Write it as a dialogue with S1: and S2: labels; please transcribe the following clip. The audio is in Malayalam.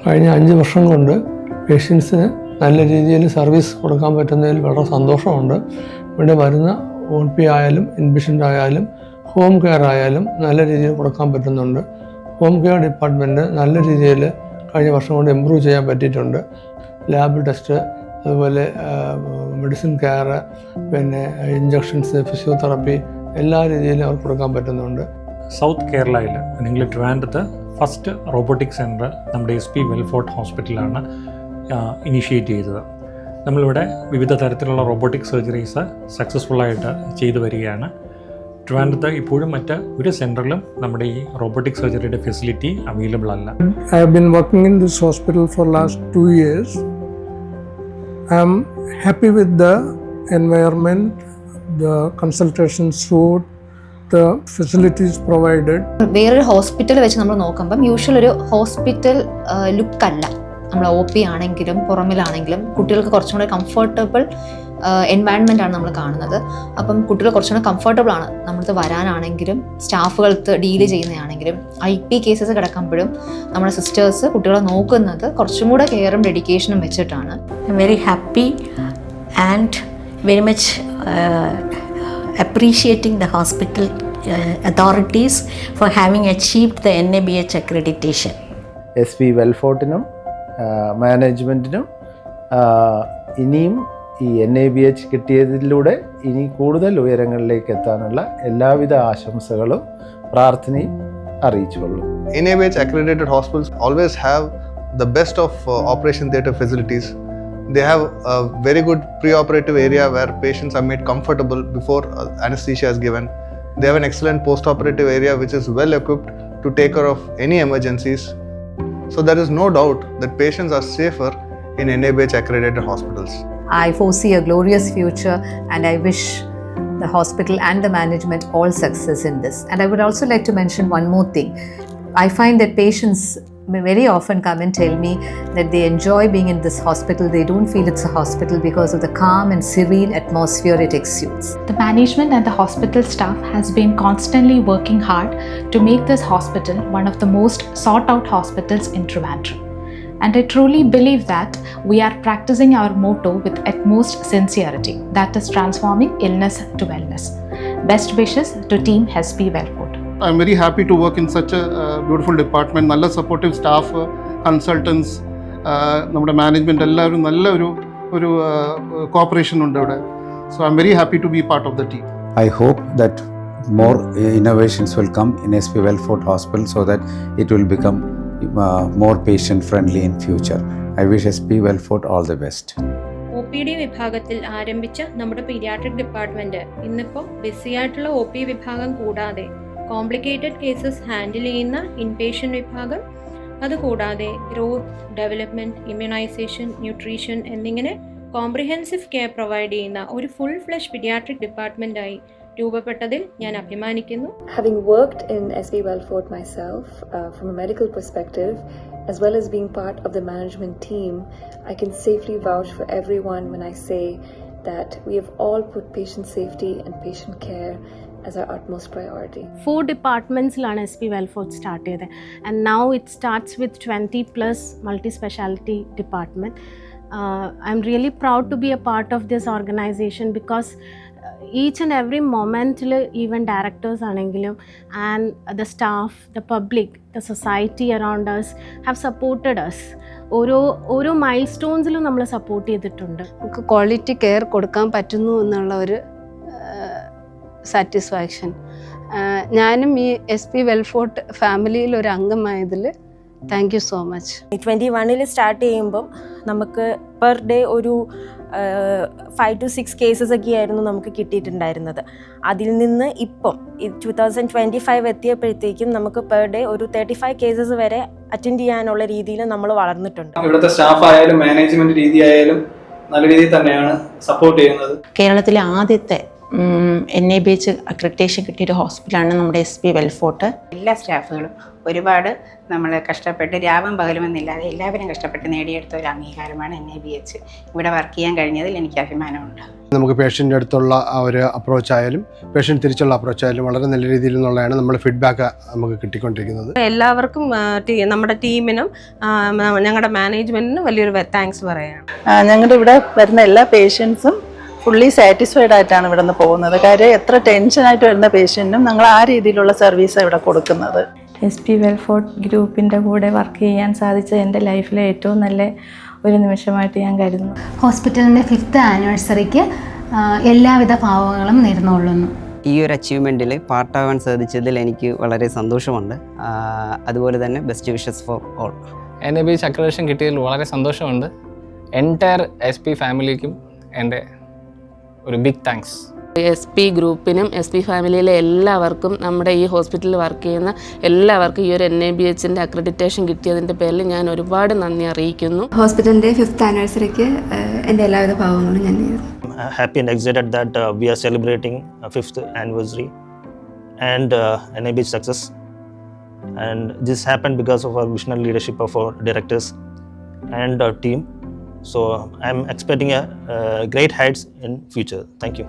S1: കഴിഞ്ഞ 5 വർഷം കൊണ്ട് പേഷ്യൻസിന് നല്ല രീതിയിൽ സർവീസ് കൊടുക്കാൻ പറ്റുന്നതിൽ വളരെ സന്തോഷമുണ്ട്. ഇവിടെ വരുന്ന OP ആയാലും ഇൻപേഷ്യൻ്റ് ആയാലും ഹോം കെയർ ആയാലും നല്ല രീതിയിൽ കൊടുക്കാൻ പറ്റുന്നുണ്ട്. ഹോം കെയർ ഡിപ്പാർട്ട്മെൻറ്റ് നല്ല രീതിയിൽ കഴിഞ്ഞ വർഷം കൊണ്ട് ഇമ്പ്രൂവ് ചെയ്യാൻ പറ്റിയിട്ടുണ്ട്. ലാബ് ടെസ്റ്റ്, അതുപോലെ മെഡിസിൻ കെയർ, പിന്നെ ഇഞ്ചക്ഷൻസ്, ഫിസിയോതെറാപ്പി എല്ലാ രീതിയിലും അവർക്ക് കൊടുക്കാൻ പറ്റുന്നുണ്ട്.
S2: സൗത്ത് കേരളയിൽ അല്ലെങ്കിൽ ട്രിവാൻഡ്രത്ത് ഫസ്റ്റ് റോബോട്ടിക് സെൻറ്റർ നമ്മുടെ SP വെൽഫോർട്ട് ഹോസ്പിറ്റലാണ് ഇനീഷ്യേറ്റ് ചെയ്തത്. നമ്മളിവിടെ വിവിധ തരത്തിലുള്ള റോബോട്ടിക് സർജറീസ് സക്സസ്ഫുള്ളായിട്ട് ചെയ്തു വരികയാണ്. ട്രിവാൻഡ്രത്ത് ഇപ്പോഴും ഒരു സെൻറ്ററിലും നമ്മുടെ ഈ റോബോട്ടിക് സർജറിയുടെ ഫെസിലിറ്റി അവൈലബിൾ അല്ല.
S3: I have been working in this hospital for last 2 years. I am happy with the environment, the consultation suite, the facilities provided.
S4: വേറൊരു ഹോസ്പിറ്റൽ വെച്ച് നമ്മൾ നോക്കുമ്പം യൂഷ്വൽ ഒരു ഹോസ്പിറ്റൽ ലുക്കല്ല. നമ്മൾ OP ആണെങ്കിലും പുറമിലാണെങ്കിലും കുട്ടികൾക്ക് കുറച്ചും കൂടെ കംഫർട്ടബിൾ എൻവയൺമെൻ്റ് ആണ് നമ്മൾ കാണുന്നത്. അപ്പം കുട്ടികൾ കുറച്ചും കൂടെ കംഫർട്ടബിൾ ആണ് നമ്മളത് വരാനാണെങ്കിലും സ്റ്റാഫുകൾക്ക് ഡീല് ചെയ്യുന്നതാണെങ്കിലും. IP കേസസ് കിടക്കുമ്പോഴും നമ്മുടെ സിസ്റ്റേഴ്സ് കുട്ടികളെ നോക്കുന്നത് കുറച്ചും കൂടെ കെയറും ഡെഡിക്കേഷനും വെച്ചിട്ടാണ്.
S5: I am very happy and very much appreciating the hospital authorities for having achieved the NABH accreditation.
S6: SP വെൽഫോർട്ടിനും മാനേജ്മെൻറ്റിനും ഇനിയും ഈ NABH കിട്ടിയതിലൂടെ ഇനി കൂടുതൽ ഉയരങ്ങളിലേക്ക് എത്താനുള്ള എല്ലാവിധ ആശംസകളും പ്രാർത്ഥനയും അറിയിച്ചുകൊള്ളും.
S7: NABH accredited hospitals always have the best of operation theatre facilities. They have a very good pre-operative area where patients are made comfortable before anesthesia is given. They have an excellent post-operative area which is well equipped to take care of any emergencies. So there is no doubt that patients are safer in NABH accredited hospitals.
S8: I foresee a glorious future and I wish the hospital and the management all success in this. And I would also like to mention one more thing. I find that patients very often come and tell me that they enjoy being in this hospital. They don't feel it's a hospital because of the calm and serene atmosphere it exudes.
S9: The management and the hospital staff has been constantly working hard to make this hospital one of the most sought out hospitals in Trivandrum. And I truly believe that we are practicing our motto with utmost sincerity, that is transforming illness to wellness. Best wishes to Team SP Wellfort.
S10: I'm very happy to work in such a beautiful department. നല്ല സപ്പോർട്ടീവ് സ്റ്റാഫ്, കൺസൾട്ടൻസ്, നമ്മുടെ മാനേജ്മെൻറ്റ് എല്ലാവരും നല്ല ഒരു കോപ്പറേഷൻ ഉണ്ട് ഇവിടെ. So I am very happy to be part of the team.
S11: I hope that more innovations will come in SP Wellfort Hospital so that it will become more patient friendly in future. I wish SP Wellfort all the best.
S12: OPD വിഭാഗത്തിൽ ആരംഭിച്ച നമ്മുടെ പീഡിയാട്രിക് ഡിപ്പാർട്ട്മെൻറ്റ് ഇന്നിപ്പോൾ ബിസിയായിട്ടുള്ള OP വിഭാഗം കൂടാതെ കോംപ്ലിക്കേറ്റഡ് കേസസ് ഹാൻഡിൽ ചെയ്യുന്ന ഇൻപേഷ്യൻ്റ് വിഭാഗം, അതുകൂടാതെ ഗ്രോത്ത്, ഡെവലപ്മെൻറ്റ്, ഇമ്മ്യൂണൈസേഷൻ, ന്യൂട്രീഷൻ എന്നിങ്ങനെ കോംപ്രിഹെൻസീവ് കെയർ പ്രൊവൈഡ് ചെയ്യുന്ന ഒരു ഫുൾ ഫ്ലെഷ് പീഡിയാട്രിക് ഡിപ്പാർട്ട്മെൻറ്റായി രൂപപ്പെട്ടതിൽ ഞാൻ അഭിമാനിക്കുന്നു.
S13: Having worked in SP Wellfort myself from a medical perspective, as well as being part of the management team, I can safely vouch for everyone when I say that we have all put patient safety and patient care as our utmost priority.
S14: 4 departmentsലാണ് SP Wellfort start ചെയ്തത്, and now it starts with 20+ multi-specialty department. I'm really proud to be a part of this organization because each and every moment, even directors ആണെങ്കിലും and the staff, the public, the society around us have supported us. ഓരോ മൈൽ സ്റ്റോൺസിലും നമ്മൾ സപ്പോർട്ട് ചെയ്തിട്ടുണ്ട്.
S15: നമുക്ക് ക്വാളിറ്റി കെയർ കൊടുക്കാൻ പറ്റുന്നു എന്നുള്ള ഒരു സാറ്റിസ്ഫാക്ഷൻ. ഞാനും ഈ SP വെൽഫോർട്ട് ഫാമിലിയിൽ ഒരു അംഗമായതിൽ thank you so much.
S5: 21 start ചെയ്യുമ്പം നമുക്ക് പെർ ഡേ ഒരു 5 to 6 കേസസ് ഒക്കെ ആയിരുന്നു നമുക്ക് കിട്ടിയിട്ടുണ്ടായിരുന്നത്. അതിൽ നിന്ന് ഇപ്പം 2025 എത്തിയപ്പോഴത്തേക്കും നമുക്ക് പെർ ഡേ ഒരു 35 കേസസ് വരെ അറ്റൻഡ് ചെയ്യാനുള്ള രീതിയിൽ നമ്മൾ വളർന്നിട്ടുണ്ട്.
S16: ഇവിടുത്തെ സ്റ്റാഫ് ആയാലും മാനേജ്മെന്റ് രീതി ആയാലും നല്ല രീതിയിൽ തന്നെയാണ് സപ്പോർട്ട് ചെയ്യുന്നത്.
S17: കേരളത്തിലെ ആദ്യത്തെ NABH അക്രഡിറ്റേഷൻ കിട്ടിയൊരു ഹോസ്പിറ്റലാണ് നമ്മുടെ SP വെൽഫോർട്ട്.
S18: എല്ലാ സ്റ്റാഫുകളും ഒരുപാട് നമ്മൾ കഷ്ടപ്പെട്ട് രാവും പകലുമെന്നില്ലാതെ എല്ലാവരും കഷ്ടപ്പെട്ട് നേടിയെടുത്ത ഒരു അംഗീകാരമാണ് NABH. ഇവിടെ വർക്ക് ചെയ്യാൻ കഴിഞ്ഞതിൽ എനിക്ക് അഭിമാനമുണ്ട്.
S19: നമുക്ക് പേഷ്യൻ്റെ അടുത്തുള്ള ആ ഒരു അപ്രോച്ചായാലും പേഷ്യൻ്റ് തിരിച്ചുള്ള അപ്രോച്ചായാലും വളരെ നല്ല രീതിയിൽ നിന്നുള്ളതാണ് നമ്മൾ ഫീഡ്ബാക്ക് നമുക്ക് കിട്ടിക്കൊണ്ടിരിക്കുന്നത്.
S20: എല്ലാവർക്കും നമ്മുടെ ടീമിനും ഞങ്ങളുടെ മാനേജ്മെൻറ്റിനും വലിയൊരു താങ്ക്സ് പറയാണ്.
S21: ഞങ്ങളുടെ ഇവിടെ വരുന്ന എല്ലാ പേഷ്യൻസും ഫുള്ളി സാറ്റിസ്ഫൈഡ് ആയിട്ടാണ് ഇവിടെ നിന്ന് പോകുന്നത്. കാര്യം എത്ര ടെൻഷനായിട്ട് വരുന്ന പേഷ്യൻറ്റിനും ഞങ്ങൾ ആ രീതിയിലുള്ള സർവീസാണ് ഇവിടെ കൊടുക്കുന്നത്.
S22: SP വെൽഫോർട്ട് ഗ്രൂപ്പിൻ്റെ കൂടെ വർക്ക് ചെയ്യാൻ സാധിച്ചത് എൻ്റെ ലൈഫിലെ ഏറ്റവും നല്ല ഒരു നിമിഷമായിട്ട് ഞാൻ കരുതുന്നു.
S23: ഹോസ്പിറ്റലിൻ്റെ 5th ആനിവേഴ്സറിക്ക് എല്ലാവിധ ഭാവങ്ങളും നേർന്നുകൊള്ളുന്നു.
S24: ഈ ഒരു അച്ചീവ്മെൻറ്റിൽ പാർട്ടാവാൻ സാധിച്ചതിൽ എനിക്ക് വളരെ സന്തോഷമുണ്ട്. അതുപോലെ തന്നെ best wishes for all.
S25: NABH accreditation കിട്ടിയതിൽ വളരെ സന്തോഷമുണ്ട്. എൻറ്റയർ SP ഫാമിലിക്കും എൻ്റെ ഒരു ബിഗ് താങ്ക്സ്.
S26: SP ഗ്രൂപ്പിനും SP ഫാമിലിയിലെ എല്ലാവർക്കും നമ്മുടെ ഈ ഹോസ്പിറ്റലിൽ വർക്ക് ചെയ്യുന്ന എല്ലാവർക്കും ഈ ഒരു NABHൻ്റെ അക്രഡിറ്റേഷൻ കിട്ടിയതിൻ്റെ പേരിൽ ഞാൻ ഒരുപാട് നന്ദി അറിയിക്കുന്നു.
S23: ഹോസ്പിറ്റലിൻ്റെ 5th ആനിവേഴ്സറിക്ക് എൻ്റെ എല്ലാവിധ ഭാവങ്ങളും ഞാൻ നേരുന്നു.
S27: Happy and excited that we are celebrating 5th anniversary and NABH success, and this happened because of our visionary leadership of our directors and our team. So I'm expecting a great heights in future. Thank you.